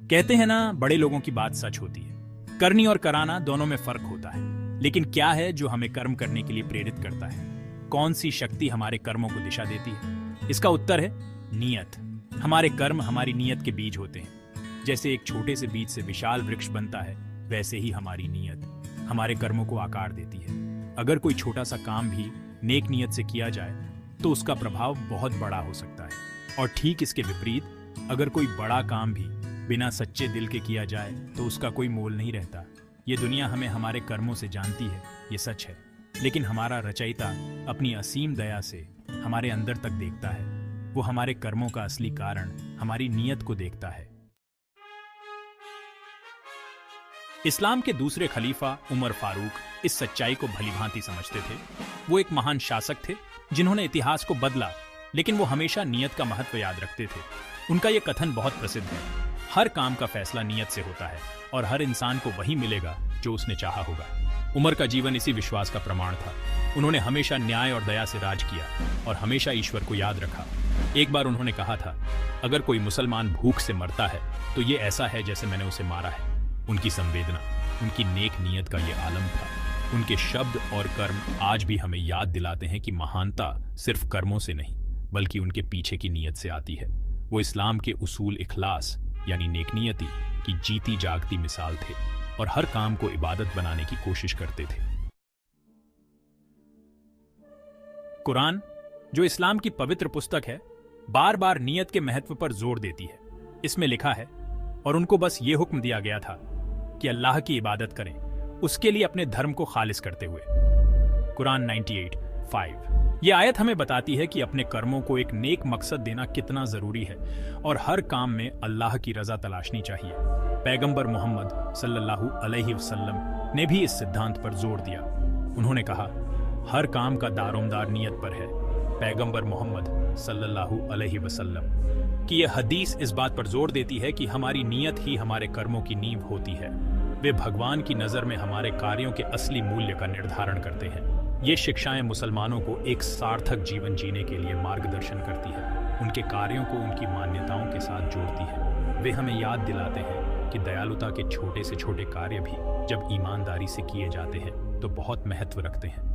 कहते हैं ना, बड़े लोगों की बात सच होती है। करनी और कराना दोनों में फर्क होता है। लेकिन क्या है जो हमें कर्म करने के लिए प्रेरित करता है? कौन सी शक्ति हमारे कर्मों को दिशा देती है? इसका उत्तर है नीयत। हमारे कर्म हमारी नीयत के बीज होते हैं। जैसे एक छोटे से बीज से विशाल वृक्ष बनता है, वैसे ही हमारी नीयत हमारे कर्मों को आकार देती है। अगर कोई छोटा सा काम भी नेक नीयत से किया जाए तो उसका प्रभाव बहुत बड़ा हो सकता है, और ठीक इसके विपरीत, अगर कोई बड़ा काम भी बिना सच्चे दिल के किया जाए तो उसका कोई मोल नहीं रहता। ये दुनिया हमें हमारे कर्मों से जानती है, ये सच है। लेकिन हमारा रचयिता अपनी असीम दया से हमारे अंदर तक देखता है। वो हमारे कर्मों का असली कारण हमारी नीयत को देखता है। इस्लाम के दूसरे खलीफा उमर फारूक इस सच्चाई को भलीभांति समझते थे। वो एक महान शासक थे जिन्होंने इतिहास को बदला, लेकिन वो हमेशा नीयत का महत्व याद रखते थे। उनका ये कथन बहुत प्रसिद्ध है, हर काम का फैसला नीयत से होता है और हर इंसान को वही मिलेगा जो उसने चाहा होगा। उमर का जीवन इसी विश्वास का प्रमाण था। उन्होंने हमेशा न्याय और दया से राज किया और हमेशा ईश्वर को याद रखा। एक बार उन्होंने कहा था, अगर कोई मुसलमान भूख से मरता है तो ये ऐसा है जैसे मैंने उसे मारा है। उनकी संवेदना, उनकी नेक नीयत का ये आलम था। उनके शब्द और कर्म आज भी हमें याद दिलाते हैं कि महानता सिर्फ कर्मों से नहीं, बल्कि उनके पीछे की नीयत से आती है। वो इस्लाम के उसूल इखलास यानी नेकनीयती की जीती जागती मिसाल थे और हर काम को इबादत बनाने की कोशिश करते थे। कुरान, जो इस्लाम की पवित्र पुस्तक है, बार बार नीयत के महत्व पर जोर देती है। इसमें लिखा है, और उनको बस ये हुक्म दिया गया था कि अल्लाह की इबादत करें, उसके लिए अपने धर्म को खालिस करते हुए। कुरान 98:5। ये आयत हमें बताती है कि अपने कर्मों को एक नेक मकसद देना कितना जरूरी है और हर काम में अल्लाह की रजा तलाशनी चाहिए। पैगंबर मोहम्मद सल्लल्लाहु अलैहि वसल्लम ने भी इस सिद्धांत पर जोर दिया। उन्होंने कहा, हर काम का दारोमदार नीयत पर है। पैगंबर मोहम्मद सल्लल्लाहु अलैहि वसल्लम की यह हदीस इस बात पर जोर देती है कि हमारी नीयत ही हमारे कर्मों की नींव होती है। वे भगवान की नज़र में हमारे कार्यों के असली मूल्य का निर्धारण करते हैं। ये शिक्षाएं मुसलमानों को एक सार्थक जीवन जीने के लिए मार्गदर्शन करती है, उनके कार्यों को उनकी मान्यताओं के साथ जोड़ती है। वे हमें याद दिलाते हैं कि दयालुता के छोटे से छोटे कार्य भी जब ईमानदारी से किए जाते हैं तो बहुत महत्व रखते हैं।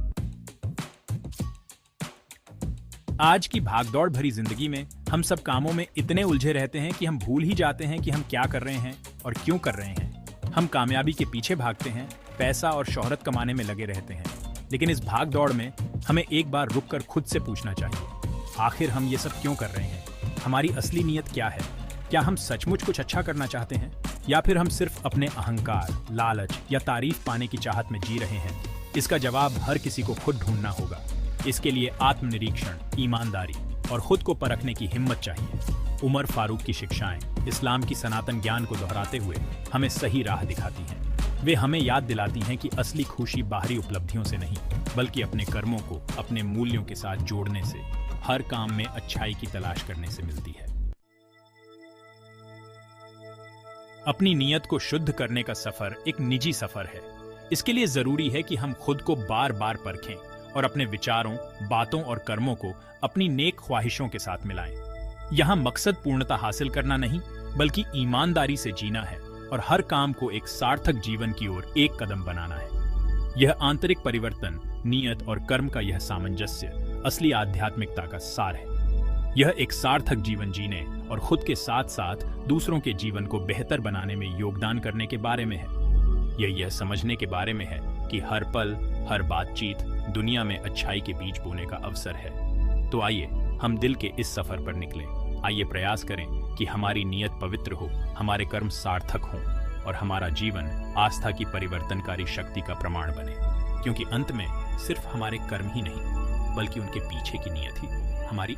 आज की भागदौड़ भरी जिंदगी में हम सब कामों में इतने उलझे रहते हैं कि हम भूल ही जाते हैं कि हम क्या कर रहे हैं और क्यों कर रहे हैं। हम कामयाबी के पीछे भागते हैं, पैसा और शोहरत कमाने में लगे रहते हैं, लेकिन इस भाग दौड़ में हमें एक बार रुककर खुद से पूछना चाहिए, आखिर हम ये सब क्यों कर रहे हैं? हमारी असली नीयत क्या है? क्या हम सचमुच कुछ अच्छा करना चाहते हैं, या फिर हम सिर्फ अपने अहंकार, लालच या तारीफ पाने की चाहत में जी रहे हैं? इसका जवाब हर किसी को खुद ढूंढना होगा। इसके लिए आत्मनिरीक्षण, ईमानदारी और खुद को परखने की हिम्मत चाहिए। उमर फारूक की शिक्षाएं इस्लाम की सनातन ज्ञान को दोहराते हुए हमें सही राह दिखाती हैं। वे हमें याद दिलाती हैं कि असली खुशी बाहरी उपलब्धियों से नहीं, बल्कि अपने कर्मों को अपने मूल्यों के साथ जोड़ने से, हर काम में अच्छाई की तलाश करने से मिलती है। अपनी नीयत को शुद्ध करने का सफर एक निजी सफर है। इसके लिए जरूरी है कि हम खुद को बार बार परखें और अपने विचारों, बातों और कर्मों को अपनी नेक ख्वाहिशों के साथ मिलाएं। यहाँ मकसद पूर्णता हासिल करना नहीं, बल्कि ईमानदारी से जीना है और हर काम को एक सार्थक जीवन की ओर एक कदम बनाना है। यह आंतरिक परिवर्तन, नीयत और कर्म का यह सामंजस्य असली आध्यात्मिकता का सार है। यह एक सार्थक जीवन जीने और खुद के साथ साथ दूसरों के जीवन को बेहतर बनाने में योगदान करने के बारे में है। यह समझने के बारे में है कि हर पल, हर बातचीत दुनिया में अच्छाई के बीज बोने का अवसर है। तो आइए हम दिल के इस सफर पर निकलें। आइए प्रयास करें कि हमारी नीयत पवित्र हो, हमारे कर्म सार्थक हों और हमारा जीवन आस्था की परिवर्तनकारी शक्ति का प्रमाण बने। क्योंकि अंत में सिर्फ हमारे कर्म ही नहीं, बल्कि उनके पीछे की नीयत ही हमारी